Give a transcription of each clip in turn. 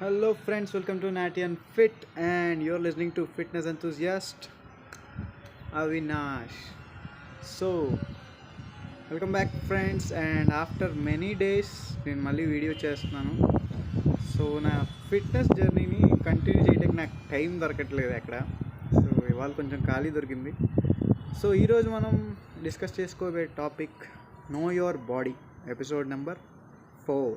Hello friends, welcome to Natty and Fit, and you're listening to Fitness Enthusiast Avinash. So, welcome back friends, and after many days నేను మళ్ళీ video చేస్తున్నాను. So నా fitness జర్నీని continue చేయడానికి నాకు time దొరకట్లేదు ఎక్కడ. సో ఇవాళ కొంచెం ఖాళీ దొరికింది. సో ఈరోజు మనం డిస్కస్ చేసుకోబోయే topic know your body, episode number 4.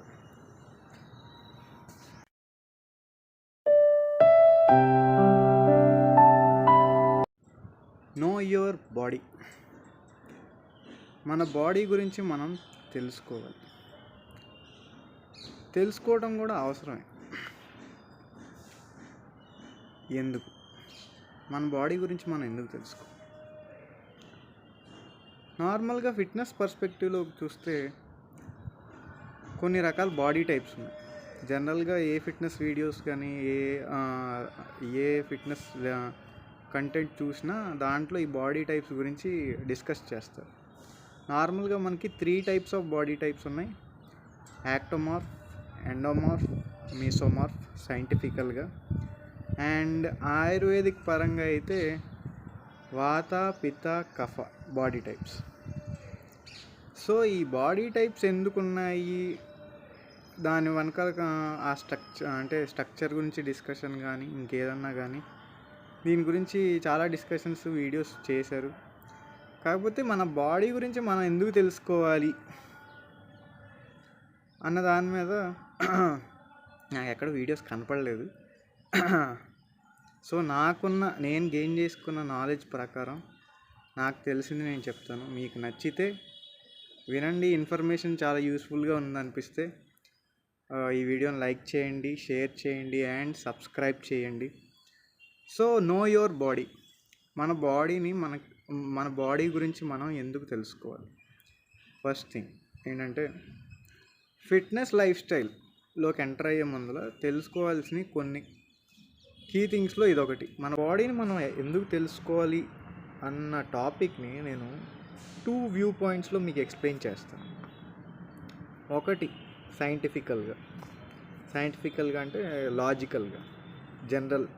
Know your body. మన బాడీ గురించి మనం తెలుసుకోవాలి. తెలుసుకోవడం కూడా అవసరమే. ఎందుకు మన బాడీ గురించి మనం ఎందుకు తెలుసుకోవాలి? నార్మల్గా ఫిట్నెస్ పర్స్పెక్టివ్లో చూస్తే కొన్ని రకాల బాడీ టైప్స్ ఉన్నాయి. జనరల్గా ఏ ఫిట్నెస్ వీడియోస్ కానీ ఏ ఫిట్నెస్ కంటెంట్ చూసినా దాంట్లో ఈ బాడీ టైప్స్ గురించి డిస్కస్ చేస్తారు. నార్మల్గా మనకి 3 టైప్స్ ఆఫ్ బాడీ టైప్స్ ఉన్నాయి: యాక్టోమార్ఫ్, ఎండోమార్ఫ్, మీసోమార్ఫ్ సైంటిఫికల్గా. అండ్ ఆయుర్వేదిక్ పరంగా అయితే వాత, పిత్త, కఫ బాడీ టైప్స్. సో ఈ బాడీ టైప్స్ ఎందుకున్నాయి, దాని వెనకాల ఆ స్ట్రక్చర్ గురించి డిస్కషన్ కానీ ఇంకేదన్నా కానీ దీని గురించి చాలా డిస్కషన్స్ వీడియోస్ చేశారు. కాకపోతే మన బాడీ గురించి మనం ఎందుకు తెలుసుకోవాలి అన్న దాని మీద నాకు ఎక్కడ వీడియోస్ కనపడలేదు. సో నేను గెయిన్ చేసుకున్న నాలెడ్జ్ ప్రకారం నాకు తెలిసింది నేను చెప్తాను. మీకు నచ్చితే వినండి, ఇన్ఫర్మేషన్ చాలా యూస్ఫుల్గా ఉందనిపిస్తే ఈ వీడియోని లైక్ చేయండి, షేర్ చేయండి అండ్ సబ్స్క్రైబ్ చేయండి. So know your body. మన బాడీ గురించి మనం ఎందుకు తెలుసుకోవాలి? ఫస్ట్ థింగ్ ఏంటంటే, ఫిట్నెస్ లైఫ్ స్టైల్లోకి ఎంటర్ అయ్యే ముందర తెలుసుకోవాల్సిన కొన్ని కీ థింగ్స్లో ఇదొకటి. మన బాడీని మనం ఎందుకు తెలుసుకోవాలి అన్న టాపిక్ని నేను 2 వ్యూ పాయింట్స్లో మీకు ఎక్స్ప్లెయిన్ చేస్తాను. ఒకటి సైంటిఫికల్గా అంటే లాజికల్గా, జనరల్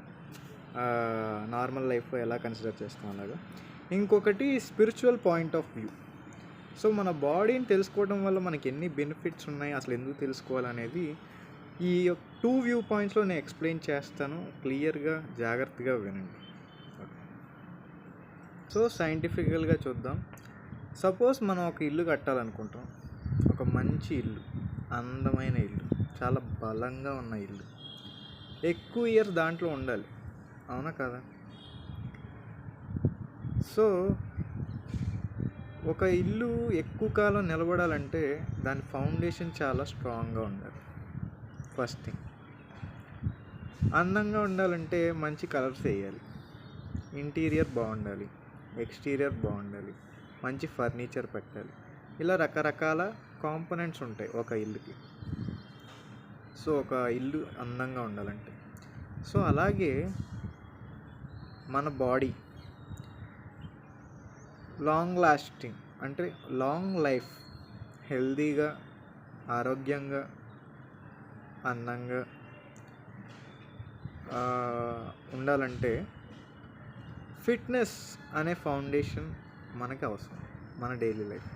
నార్మల్ లైఫ్లో ఎలా కన్సిడర్ చేస్తాం అలాగా. ఇంకొకటి spiritual point of view. So మన బాడీని తెలుసుకోవడం వల్ల మనకి ఎన్ని బెనిఫిట్స్ ఉన్నాయి, అసలు ఎందుకు తెలుసుకోవాలనేది ఈ 2 వ్యూ పాయింట్స్లో నేను ఎక్స్ప్లెయిన్ చేస్తాను. క్లియర్గా జాగ్రత్తగా వినండి. సో సైంటిఫికల్గా చూద్దాం. సపోజ్ మనం ఒక ఇల్లు కట్టాలనుకుంటాం. ఒక మంచి ఇల్లు, అందమైన ఇల్లు, చాలా బలంగా ఉన్న ఇల్లు, ఎక్కువ ఇయర్స్ దాంట్లో ఉండాలి, అవునా కదా? సో ఒక ఇల్లు ఎక్కువ కాలం నిలబడాలంటే దాని ఫౌండేషన్ చాలా స్ట్రాంగ్గా ఉండాలి. First thing. అందంగా ఉండాలంటే మంచి కలర్స్ వేయాలి, ఇంటీరియర్ బాగుండాలి, ఎక్స్టీరియర్ బాగుండాలి, మంచి ఫర్నిచర్ పెట్టాలి. ఇలా రకరకాల కాంపోనెంట్స్ ఉంటాయి ఒక ఇల్లుకి. సో ఒక ఇల్లు అందంగా ఉండాలంటే. సో అలాగే మన బాడీ లాంగ్ లాస్టింగ్ అంటే లాంగ్ లైఫ్, హెల్తీగా, ఆరోగ్యంగా, అందంగా ఉండాలంటే ఫిట్నెస్ అనే ఫౌండేషన్ మనకి అవసరం మన daily life.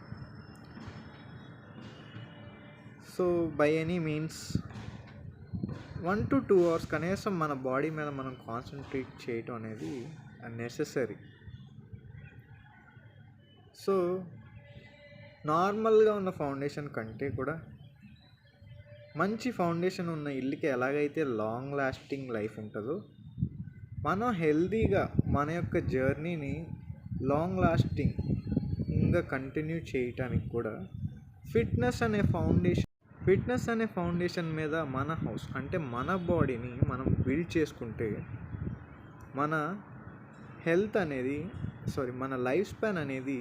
So by any means 1 to 2 hours కనీసం మన బాడీ మీద మనం కాన్సన్ట్రేట్ చేయటం అనేది నెససరీ. సో నార్మల్గా ఉన్న ఫౌండేషన్ కంటే కూడా మంచి ఫౌండేషన్ ఉన్న ఇల్లుకి ఎలాగైతే లాంగ్ లాస్టింగ్ లైఫ్ ఉంటుందో, మనం హెల్తీగా మన యొక్క జర్నీని లాంగ్ లాస్టింగ్గా కంటిన్యూ చేయటానికి కూడా ఫిట్నెస్ అనే ఫౌండేషన్ మీద మన హౌస్ అంటే మన బాడీని మనం బిల్డ్ చేసుకుంటే మన మన లైఫ్ స్పాన్ అనేది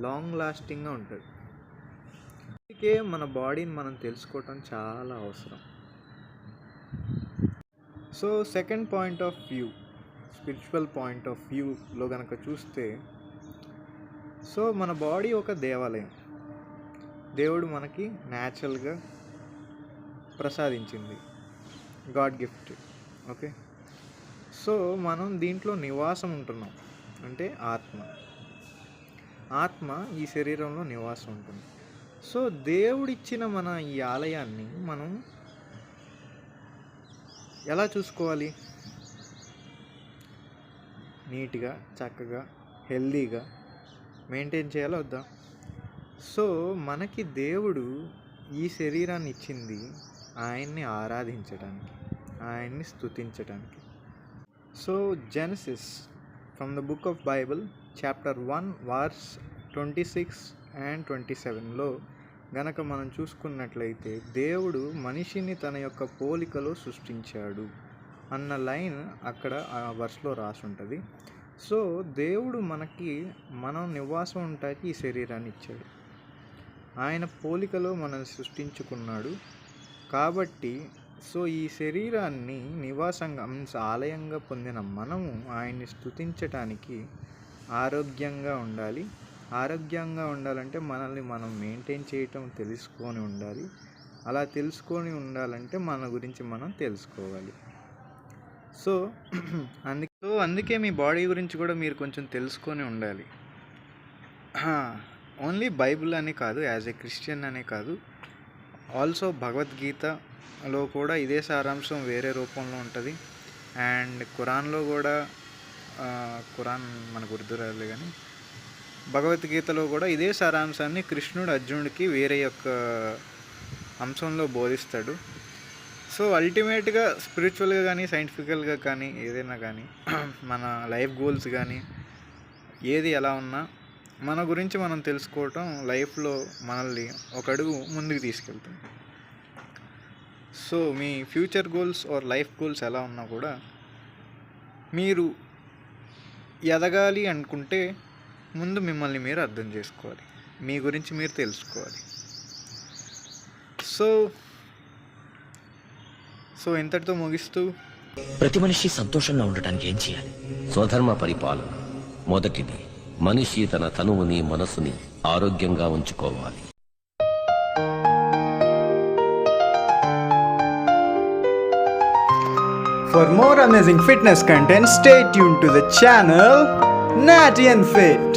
లాంగ్ లాస్టింగ్గా ఉంటుంది. అందుకే మన బాడీని మనం తెలుసుకోవటం చాలా అవసరం. So second point of view, spiritual point of వ్యూలో కనుక చూస్తే, సో మన బాడీ ఒక దేవాలయం. దేవుడు మనకి న్యాచురల్గా ప్రసాదించింది. God gifted. ఓకే, సో మనం దీంట్లో నివాసం ఉంటున్నాం, అంటే ఆత్మ ఈ శరీరంలో నివాసం ఉంటుంది. సో దేవుడిచ్చిన మన ఈ ఆలయాన్ని మనం ఎలా చూసుకోవాలి? నీట్గా, చక్కగా, హెల్దీగా మెయింటైన్ చేయాలా వద్దా? సో మనకి దేవుడు ఈ శరీరాన్ని ఇచ్చింది ఆయన్ని ఆరాధించడానికి, ఆయన్ని స్తుతించడానికి. So Genesis from the book of Bible chapter 1 verse 26 and 27లో గనక మనం చూసుకున్నట్లయితే, దేవుడు మనిషిని తన యొక్క పోలికలో సృష్టించాడు అన్న లైన్ అక్కడ ఆ వర్స్లో రాసి ఉంటుంది. సో దేవుడు మనం నివాసం ఉండటానికి ఈ శరీరాన్ని ఇచ్చాడు, ఆయన పోలికలో మనం సృష్టించుకున్నాడు. కాబట్టి సో ఈ శరీరాన్ని నివాసంగా ఆలయంగా పొందిన మనము ఆయన్ని స్తుతించటానికి ఆరోగ్యంగా ఉండాలి. ఆరోగ్యంగా ఉండాలంటే మనల్ని మనం మెయింటైన్ చేయటం తెలుసుకొని ఉండాలి. అలా తెలుసుకొని ఉండాలంటే మన గురించి మనం తెలుసుకోవాలి. సో అందుకే మీ బాడీ గురించి కూడా మీరు కొంచెం తెలుసుకొని ఉండాలి. ఓన్లీ బైబిల్ అనే కాదు, యాజ్ ఏ క్రిస్టియన్ అనే కాదు, ఆల్సో భగవద్గీతలో కూడా ఇదే సారాంశం వేరే రూపంలో ఉంటుంది. అండ్ ఖురాన్లో కూడా, ఖురాన్ మనకు గుర్తు రాలే కానీ భగవద్గీతలో కూడా ఇదే సారాంశాన్ని కృష్ణుడు అర్జునుడికి వేరే యొక్క అంశంలో బోధిస్తాడు. సో అల్టిమేట్గా స్పిరిచువల్గా కానీ సైంటిఫికల్గా కానీ ఏదైనా కానీ మన లైఫ్ గోల్స్ కానీ ఏది ఎలా ఉన్నా మన గురించి మనం తెలుసుకోవటం లైఫ్లో మనల్ని ఒక అడుగు ముందుకు తీసుకెళ్తుంది. సో మీ future goals or life goals ఎలా ఉన్నా కూడా మీరు ఎదగాలి అనుకుంటే ముందు మిమ్మల్ని మీరు అర్థం చేసుకోవాలి, మీ గురించి మీరు తెలుసుకోవాలి. సో ఇంతటితో ముగిస్తూ, ప్రతి మనిషి సంతోషంగా ఉండటానికి ఏం చేయాలి? స్వధర్మ పరిపాలన. మొదటిది, మనిషి తన తనువుని మనసుని ఆరోగ్యంగా ఉంచుకోవాలి. For more amazing fitness content, stay tuned to the channel Natty and Fit.